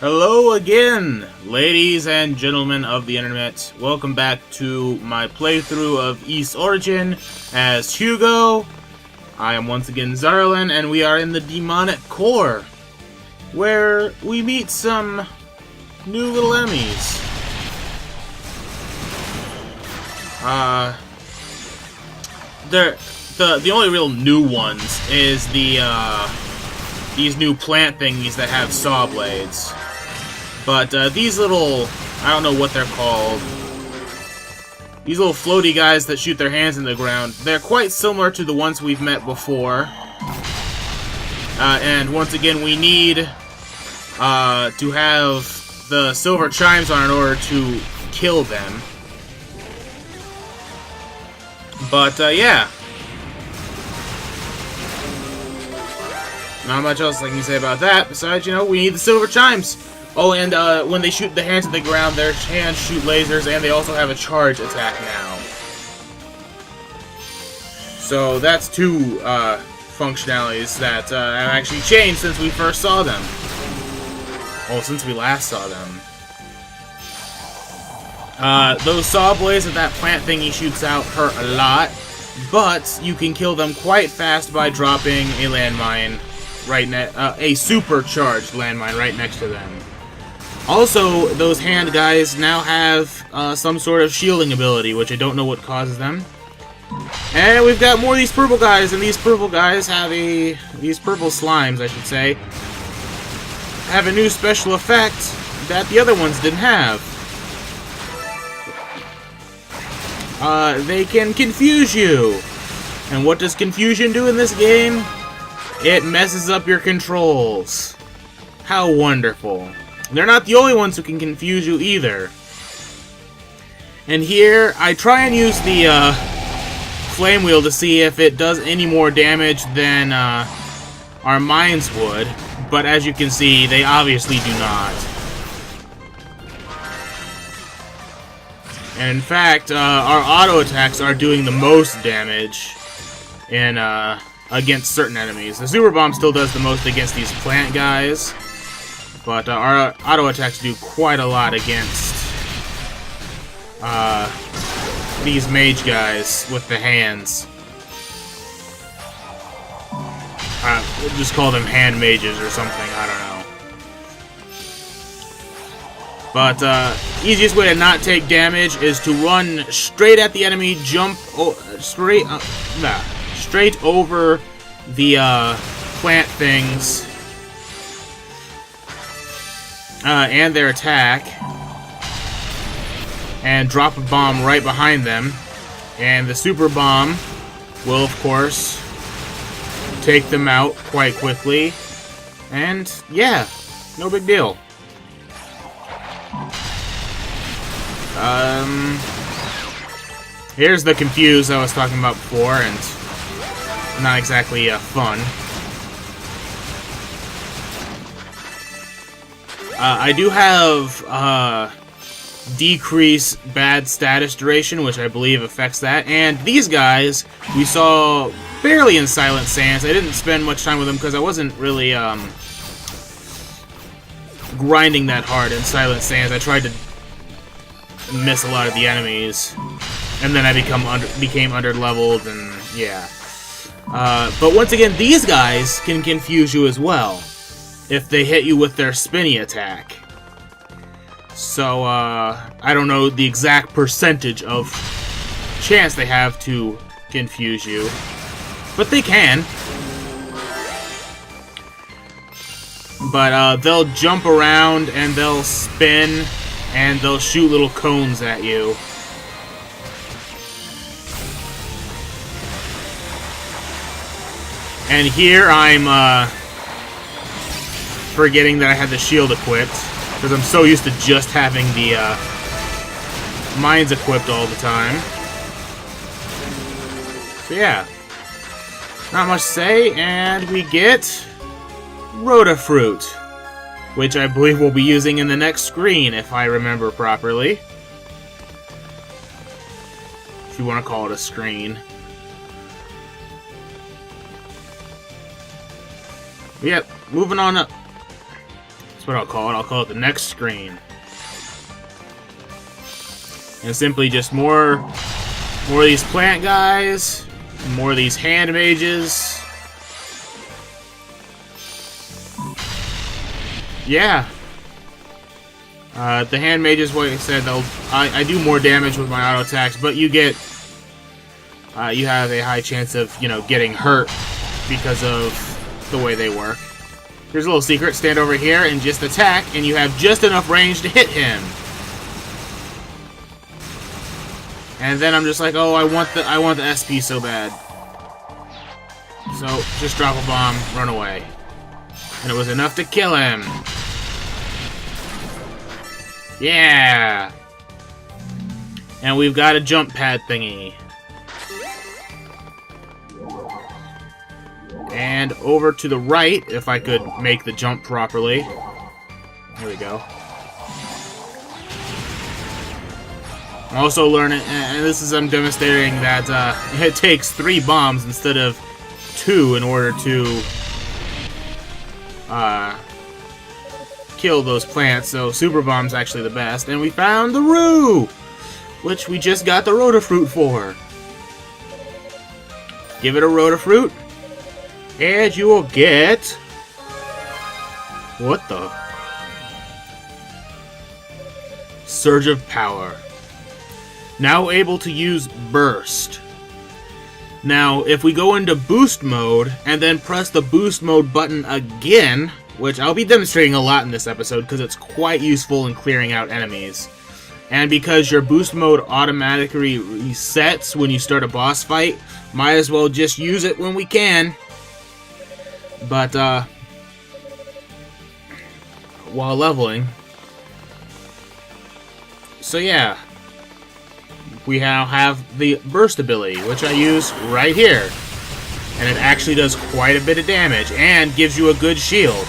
Hello again, ladies and gentlemen of the internet. Welcome back to my playthrough of East Origin as Hugo. I am once again Zarlin, and we are in the Demonic Core, where we meet some new little enemies. The only real new ones is these new plant thingies that have saw blades. But these little, I don't know what they're called, these little floaty guys that shoot their hands in the ground, they're quite similar to the ones we've met before. And once again, we need to have the silver chimes on in order to kill them. But yeah. Not much else I can say about that, besides, you know, we need the silver chimes. Oh, and when they shoot the hands at the ground, their hands shoot lasers, and they also have a charge attack now. So that's two functionalities that have actually changed since we first saw them. Oh, since we last saw them. Those saw blades that that plant thingy shoots out hurt a lot, but you can kill them quite fast by dropping a landmine a supercharged landmine right next to them. Also, those hand guys now have some sort of shielding ability, which I don't know what causes them. And we've got more of these purple guys, and these purple guys have these purple slimes, I should say, have a new special effect that the other ones didn't have. They can confuse you. And what does confusion do in this game? It messes up your controls. How wonderful. They're not the only ones who can confuse you either. And here, I try and use the flame wheel to see if it does any more damage than our mines would. But as you can see, they obviously do not. And in fact, our auto attacks are doing the most damage in against certain enemies. The super bomb still does the most against these plant guys. But our auto attacks do quite a lot against these mage guys with the hands. We'll just call them hand mages or something, I don't know. But easiest way to not take damage is to run straight at the enemy, jump straight over the plant things. And their attack, and drop a bomb right behind them, and the super bomb will, of course, take them out quite quickly, and yeah, no big deal. Here's the confuse I was talking about before, and not exactly fun. I do have decrease bad status duration, which I believe affects that. And these guys, we saw barely in Silent Sands. I didn't spend much time with them because I wasn't really grinding that hard in Silent Sands. I tried to miss a lot of the enemies, and then I became under-leveled, and yeah. But once again, these guys can confuse you as well if they hit you with their spinny attack. So, I don't know the exact percentage of chance they have to confuse you, but they can. But, they'll jump around, and they'll spin, and they'll shoot little cones at you. And here I'm, forgetting that I had the shield equipped, because I'm so used to just having the mines equipped all the time. So yeah, not much to say, and we get Rotafruit, which I believe we'll be using in the next screen, if I remember properly. If you want to call it a screen. Yep, moving on up. That's what I'll call it. I'll call it the next screen. And simply just more of these plant guys, more of these hand mages. Yeah. The hand mages, like I said, I do more damage with my auto attacks, but you get you have a high chance of, you know, getting hurt because of the way they work. Here's a little secret: stand over here and just attack, and you have just enough range to hit him. And then I'm just like, oh, I want the SP so bad. So just drop a bomb, run away, and it was enough to kill him. Yeah! And we've got a jump pad thingy. And over to the right, if I could make the jump properly. There we go. I'm also learning, and this is, I'm demonstrating that it takes 3 bombs instead of 2 in order to kill those plants, so Super Bomb's actually the best. And we found the Roo, which we just got the Rotafruit for. Give it a Rotafruit, and you will get... What the? Surge of Power. Now able to use Burst. Now, if we go into Boost Mode, and then press the Boost Mode button again, which I'll be demonstrating a lot in this episode because it's quite useful in clearing out enemies. And because your Boost Mode automatically resets when you start a boss fight, might as well just use it when we can. But, while leveling. So yeah. We now have the Burst ability, which I use right here. And it actually does quite a bit of damage, and gives you a good shield.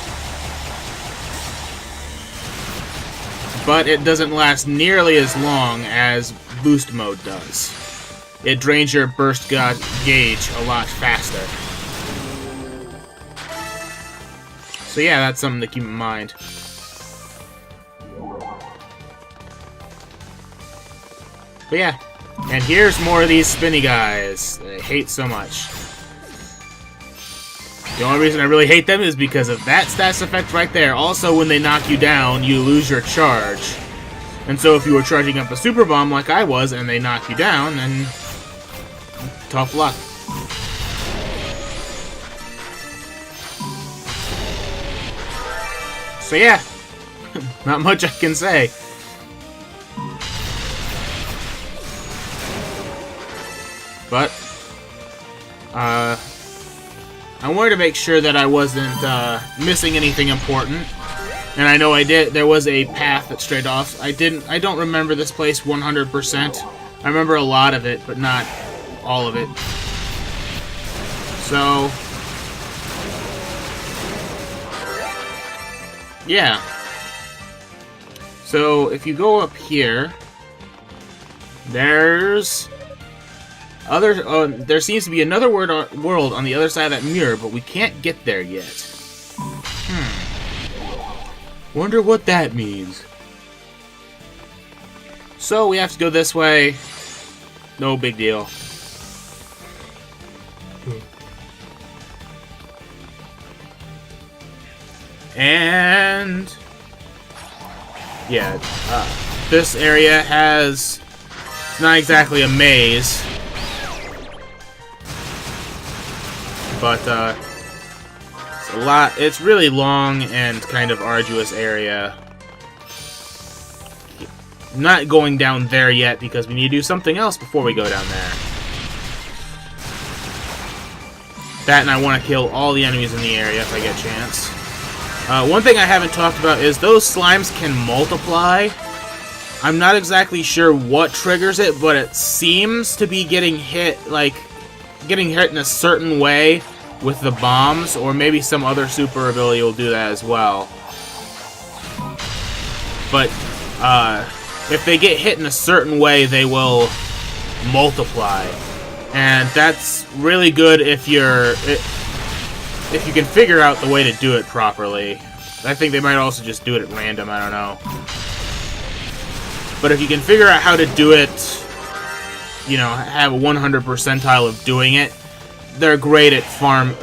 But it doesn't last nearly as long as Boost Mode does. It drains your burst gauge a lot faster. So yeah, that's something to keep in mind. But yeah, and here's more of these spinny guys that I hate so much. The only reason I really hate them is because of that status effect right there. Also, when they knock you down, you lose your charge. And so if you were charging up a super bomb like I was and they knock you down, then tough luck. So yeah, not much I can say. But, I wanted to make sure that I wasn't missing anything important. And I know I did. There was a path that strayed off. I don't remember this place 100%. I remember a lot of it, but not all of it. So, yeah. So, if you go up here, there's... there seems to be another world on the other side of that mirror, but we can't get there yet. Wonder what that means. So we have to go this way. No big deal. And yeah, this area has... It's not exactly a maze. But, it's a lot, it's really long and kind of arduous area. Not going down there yet because we need to do something else before we go down there. That, and I want to kill all the enemies in the area if I get a chance. One thing I haven't talked about is those slimes can multiply. I'm not exactly sure what triggers it, but it seems to be getting hit, like, getting hit in a certain way with the bombs, or maybe some other super ability will do that as well. But, if they get hit in a certain way, they will multiply. And that's really good if you can figure out the way to do it properly. I think they might also just do it at random, I don't know. But if you can figure out how to do it, you know, have a 100 percentile of doing it, they're great at farming.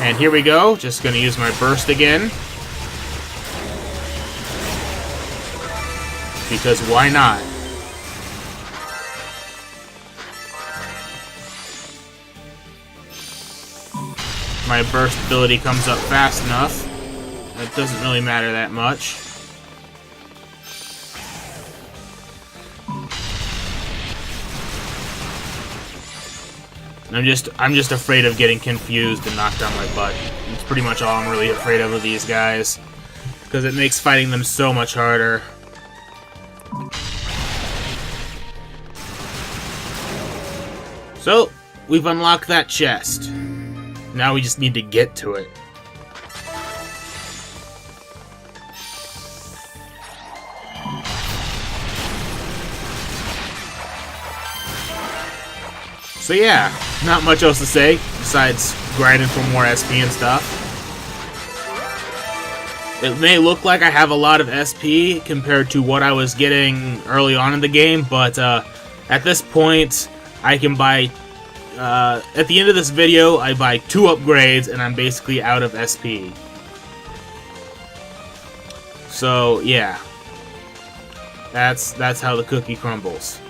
And here we go, just gonna use my burst again. Because why not? My burst ability comes up fast enough. It doesn't really matter that much. I'm just afraid of getting confused and knocked down my butt. It's pretty much all I'm really afraid of these guys. Because it makes fighting them so much harder. So, we've unlocked that chest. Now we just need to get to it. So yeah, not much else to say, besides grinding for more SP and stuff. It may look like I have a lot of SP compared to what I was getting early on in the game, but at this point, I can buy... at the end of this video, I buy 2 upgrades, and I'm basically out of SP. So, yeah. That's how the cookie crumbles.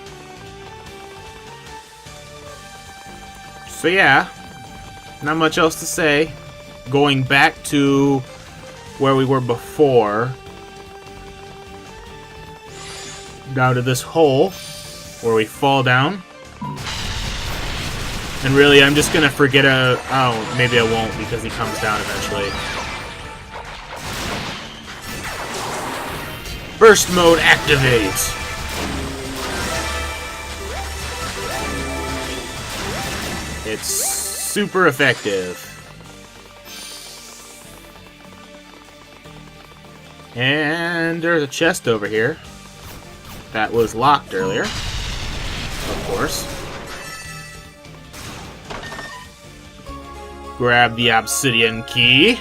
So yeah, not much else to say. Going back to where we were before. Down to this hole, where we fall down. And really, I'm just gonna forget oh, maybe I won't, because he comes down eventually. Burst mode activates! It's super effective. And there's a chest over here. That was locked earlier. Of course. Grab the obsidian key.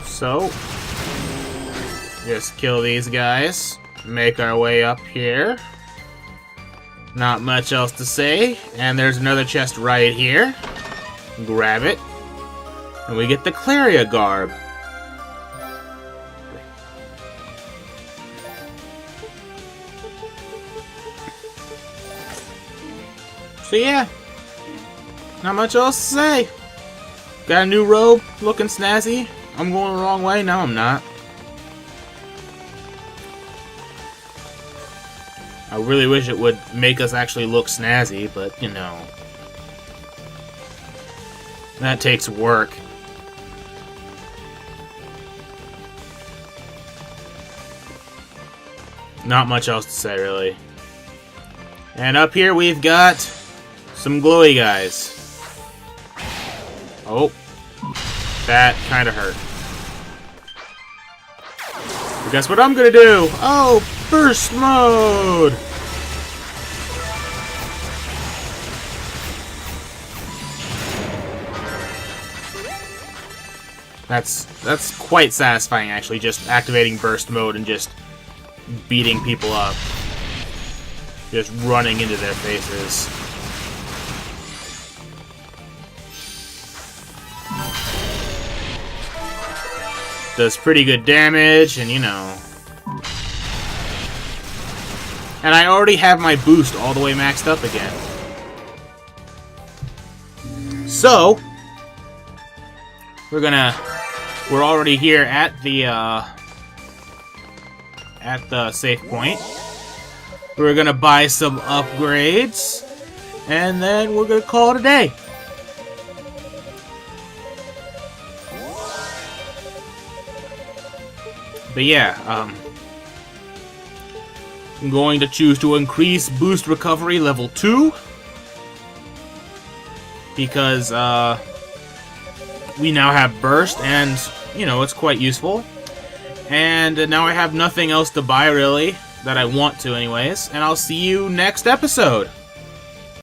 So, just kill these guys, make our way up here. Not much else to say, and there's another chest right here. Grab it, and we get the Claria garb. So yeah, not much else to say. Got a new robe, looking snazzy. I'm going the wrong way? No, I'm not. I really wish it would make us actually look snazzy, but, you know. That takes work. Not much else to say, really. And up here we've got some glowy guys. Oh. That kind of hurt. But guess what I'm gonna do? Oh, burst mode! That's quite satisfying, actually, just activating burst mode and just beating people up. Just running into their faces. Does pretty good damage, and you know. And I already have my boost all the way maxed up again. So, we're already here at the safe point. We're gonna buy some upgrades, and then we're gonna call it a day. But yeah, I'm going to choose to increase boost recovery level 2. because we now have Burst, and, you know, it's quite useful. And now I have nothing else to buy, really, that I want to anyways, and I'll see you next episode.